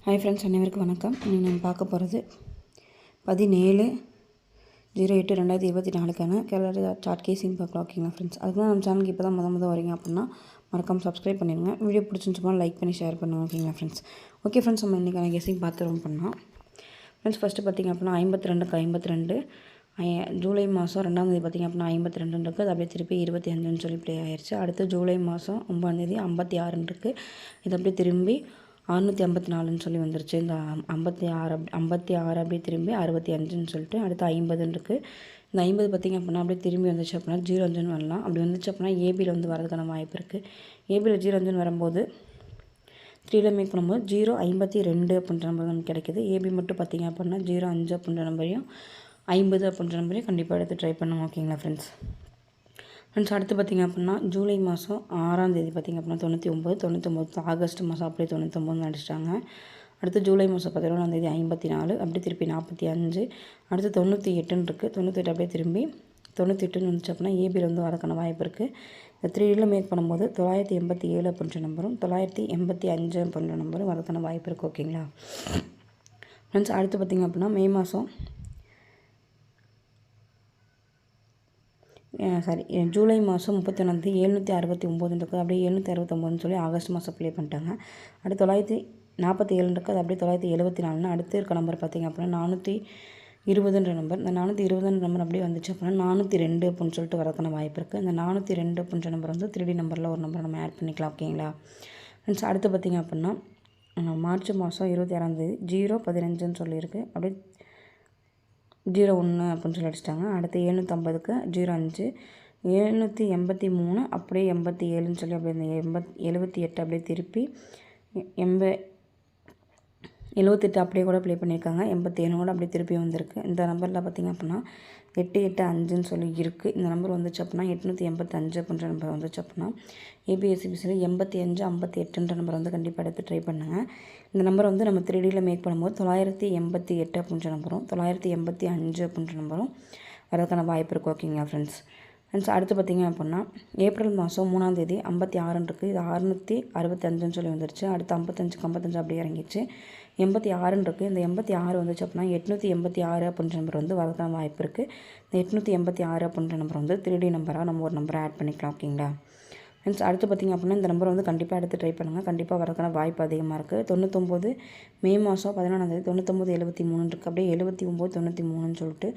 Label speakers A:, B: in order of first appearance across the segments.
A: Hi friends, அனைவருக்கும் வணக்கம். இன்றைக்கி நம்ம பார்க்க போகிறது 17/08/2024 கேலண்டர் சார்ட் கேசிங் பார்க்கலாம். ஓகேங்களா ஃப்ரெண்ட்ஸ்? அதுக்கு தான் நம்ம சேனலுக்கு இப்போ தான் முத வரீங்க அப்படின்னா மறக்காமல் சப்ஸ்கிரைப் பண்ணிடுங்க. வீடியோ பிடிச்சிருந்துச்சுமா லைக் பண்ணி ஷேர் பண்ணுங்கள். ஓகேங்களா ஃப்ரெண்ட்ஸ்? ஓகே ஃப்ரெண்ட்ஸ், நம்ம இன்றைக்கான கெஸிங் பார்த்துருவோம் பண்ணலாம். ஃப்ரெண்ட்ஸ், ஃபஸ்ட்டு பார்த்திங்க அப்படின்னா 52 ஜூலை மாதம் 2ஆம் தேதி பார்த்திங்க அப்படின்னா 52 இருக்குது. அது அப்படியே திருப்பி 25ன்னு சொல்லி ப்ளே ஆயிடுச்சு. அடுத்து ஜூலை மாதம் 9ஆம் தேதி 56 இருக்குது. இது அப்படியே திரும்பி 654ன்னு சொல்லி வந்துருச்சு. இந்த 56 அப்படியே திரும்பி 65ன்னு சொல்லிட்டு அடுத்து 50ன்னு இருக்குது. இந்த 50 பார்த்திங்க அப்படின்னா அப்படியே திரும்பி வந்துச்சு அப்படின்னா 05ன்னு வரலாம். அப்படி வந்துச்சு அப்படின்னா ஏபியில் வந்து வரதுக்கான வாய்ப்பு இருக்குது. ஏபியில் 05ன்னு வரும்போது 3ல மேக் பண்ணும்போது 052 அப்படின்ற நம்பர் நமக்கு கிடைக்கிது. ஏபி மட்டும் பார்த்திங்க அப்படின்னா 05 அப்படின்ற நம்பரையும் 50 அப்படின்ற நம்பரையும் கண்டிப்பாக எடுத்து ட்ரை பண்ணுங்க. ஓகேங்களா ஃப்ரெண்ட்ஸ்? அடுத்து பார்த்திங்க அப்படின்னா ஜூலை மாதம் 6ஆம் தேதி பார்த்திங்க அப்படின்னா 99 ஆகஸ்ட் மாதம் அப்படியே 99 அடிச்சிட்டாங்க. அடுத்து ஜூலை மாதம் 11ஆம் தேதி 54, அப்படி திருப்பி 45, அடுத்து 98ன்னு இருக்குது. 98 அப்படியே திரும்பி 98ன்னு வந்துச்சு அப்படின்னா ஏபியில் வந்து வரக்கான வாய்ப்பு இருக்குது. இந்த 3ல மேக் பண்ணும்போது 987 அப்படின்ற நம்பரும் 985 அப்படின்ற நம்பரும் வரக்கான வாய்ப்பு இருக்குது. ஓகேங்களா ஃப்ரெண்ட்ஸ்? அடுத்து பார்த்திங்க அப்படின்னா மே மாதம் ஜூலை மாதம் 31ஆம் தேதி 769 இருக்குது. அப்படியே 769ன்னு சொல்லி ஆகஸ்ட் மாதம் ப்ளே பண்ணிட்டாங்க. அடுத்து 947 இருக்குது. அது அப்படியே 974. அடுத்து இருக்க நம்பர் பார்த்திங்க அப்படின்னா 420ன்ற நம்பர். இந்த 420ன்ற நம்பர் அப்படியே வந்துச்சு அப்படின்னா 402 அப்படின்னு சொல்லிட்டு வரக்கான வாய்ப்பு இருக்குது. இந்த 402 அப்படின்ற நம்பர் வந்து 3D நம்பரில் ஒரு நம்பரை நம்ம ஆட் பண்ணிக்கலாம். ஓகேங்களா ஃப்ரெண்ட்ஸ்? அடுத்து பார்த்திங்க அப்படின்னா மார்ச் மாதம் 26ஆம் தேதி 015ன்னு சொல்லியிருக்கு. அப்படியே 01 அப்படின்னு சொல்லி அடிச்சிட்டாங்க. அடுத்து 750க்கு 05, 783 அப்படியே 87ன்னு சொல்லி அப்படியே இந்த 78 அப்படியே திருப்பி 78 அப்படியே கூட ப்ளே பண்ணியிருக்காங்க. 87 கூட அப்படியே திருப்பி வந்திருக்கு. இந்த நம்பரில் பார்த்திங்க அப்படின்னா 885ன்னு சொல்லி இருக்குது. இந்த நம்பர் வந்துச்சு அப்படின்னா 885 அப்படின்ற நம்பர் வந்துச்சு அப்படின்னா ஏபிஎஸ்சிபிசியில் 85 58ன்ற நம்பர் வந்து கண்டிப்பாக எடுத்து ட்ரை பண்ணுங்கள். இந்த நம்பர் வந்து நம்ம 3Dயில் மேக் பண்ணும்போது 988 அப்படின்ற நம்பரும் 985 அப்படின்ற நம்பரும் வரதுக்கான வாய்ப்பு இருக்குது. ஓகேங்களா ஃப்ரெண்ட்ஸ்? அடுத்து பார்த்திங்க அப்படின்னா ஏப்ரல் மாதம் 3ஆம் தேதி 56 இருக்குது. இது 665ன்னு சொல்லி வந்துருச்சு. அடுத்து 55 அப்படியே இறங்கிச்சு. 86 இருக்குது. இந்த 86 வந்துச்சு அப்படின்னா 886 அப்படின்ற நம்பர் வந்து வரதுக்கான வாய்ப்பு இருக்குது. இந்த 886 அப்படின்ற நம்பர் வந்து 3D நம்பராக நம்ம ஒரு நம்பரை ஆட் பண்ணிக்கலாம். ஓகேங்களா ஃப்ரெண்ட்ஸ்? அடுத்து பார்த்திங்க அப்படின்னா இந்த நம்பர் வந்து கண்டிப்பாக எடுத்து ட்ரை பண்ணுங்கள். கண்டிப்பாக வரதுக்கான வாய்ப்பு அதிகமாக இருக்குது. 99 மே மாதம் 11ஆம் தேதி 9973 இருக்குது. அப்படியே 7993ன்னு சொல்லிட்டு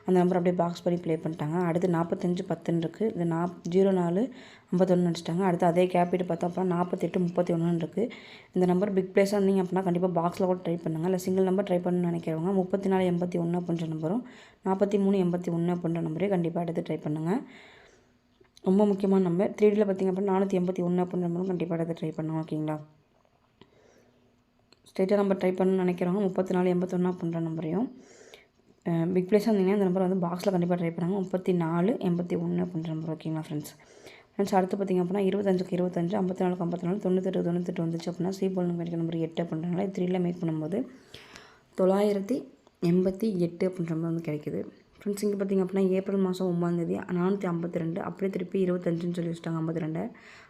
A: அந்த நம்பர் அப்படியே பாக்ஸ் பண்ணி ப்ளே பண்ணிட்டாங்க. அடுத்து 4510 இருக்குது. இது 0451 அடிச்சிட்டாங்க. அடுத்து அதே கேப்பிட்டு பார்த்தோம் அப்படின்னா 4831 இருக்குது. இந்த நம்பர் பிக் பிளேஸாக இருந்தீங்க அப்படின்னா கண்டிப்பாக பாக்ஸில் கூட ட்ரை பண்ணுங்கள். இல்லை சிங்கிள் நம்பர் ட்ரை பண்ணணும்னு நினைக்கிறவங்க 3481 அப்படின்ற நம்பரும் 4381 அப்படின்ற நம்பரையும் கண்டிப்பாக எடுத்து ட்ரை பண்ணுங்கள். ரொம்ப முக்கியமான நம்பர் 3Dயில் பார்த்திங்க அப்படின்னா 481 அப்படின்ற நம்பரும் கண்டிப்பாக எடுத்து ட்ரை பண்ணுங்கள். ஓகேங்களா? ஸ்ட்ரெயிட்டாக நம்பர் ட்ரை பண்ணணும்னு நினைக்கிறவங்க 3481 அப்படின்ற நம்பரையும், பிக் பிளேஸாக இருந்தீங்கன்னா இந்த நம்பர் வந்து பாக்ஸில் கண்டிப்பாக ட்ரை பண்ணுங்கள். 3481 அப்படின்ற நம்பர். ஓகேங்களா ஃப்ரெண்ட்ஸ்? அடுத்து பார்த்திங்க அப்படின்னா 25க்கு 25, 54க்கு 54, 98 வந்துச்சு அப்படின்னா சீபோல் கிடைக்கிற நம்பர் 8 அப்படின்றனால 3Dயில் மேக் பண்ணும்போது 988 அப்படின்ற நம்பர் வந்து கிடைக்கிது. ஃப்ரெண்ட்ஸ், இங்கே பார்த்திங்க அப்படின்னா ஏப்ரல் மாதம் 9ஆம் தேதி 452, அப்படியே திருப்பி 25ன்னு சொல்லி வச்சுட்டாங்க 52.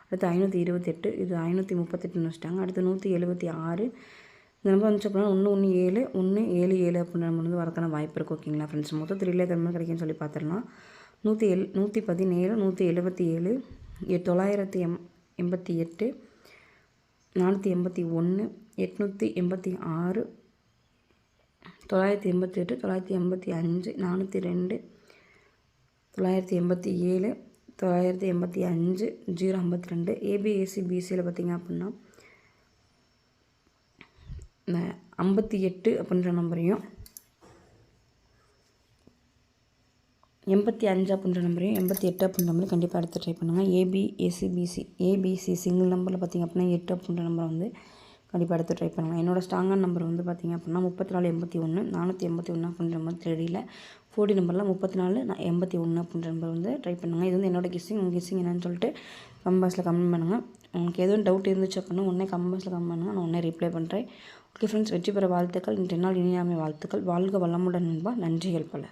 A: அடுத்து 528, இது 538ன்னு வச்சுட்டாங்க. அடுத்து 176. இந்த நம்பர் வந்துச்சு அப்படின்னா 117 177 அப்படின்ற நம்பர் வந்து வரக்கான வாய்ப்பு இருக்குது. ஓகேங்களா ஃப்ரெண்ட்ஸ்? மொத்தம் 3Dயில் எத்தனை நம்பர் கிடைக்குன்னு சொல்லி பார்த்துடலாம். 117, 177, 988, 481, 886, 988, 985, 402, 987, 985, 052. ஏபிஎஸ்சிபிசியில் பார்த்திங்க அப்படின்னா 58 அப்படின்ற நம்பரையும் 85 அப்படின்ற நம்பரையும் 88 அப்படின்ற நம்பரையும் கண்டிப்பாக எடுத்து ட்ரை பண்ணுங்கள். ஏபிசி சிங்கிள் நம்பரில் பார்த்திங்க அப்படின்னா 8 அப்படின்ற நம்பரை வந்து கண்டிப்பாக எடுத்து ட்ரை பண்ணுங்கள். என்னோடய ஸ்ட்ராங்கான நம்பர் வந்து பார்த்திங்க அப்படின்னா 3481 481 அப்படின்ற நம்பர் 3Dயில் 4D நம்பரில் 3481 அப்படின்ற நம்பர் வந்து ட்ரை பண்ணுங்கள். இது வந்து என்னோடய கெஸ்ஸிங். உங்கள் கெஸ்ஸிங் என்னன்னு சொல்லிட்டு கமெண்ட் பாக்ஸில் கமெண்ட் பண்ணுங்கள். உங்களுக்கு எதுவும் டவுட் இருந்துச்சு அப்படின்னா உடனே கமெண்ட் பாக்ஸில் கமெண்ட் பண்ணுங்கள். நான் உடனே ரிப்ளை பண்ணுறேன். ஓகே ஃப்ரெண்ட்ஸ், வெற்றி பெற வாழ்த்துக்கள். இன்றைய நாள் இனியாமை வாழ்த்துக்கள். வாழ்க வளமுடன் நண்பா. நன்றிகள் பல.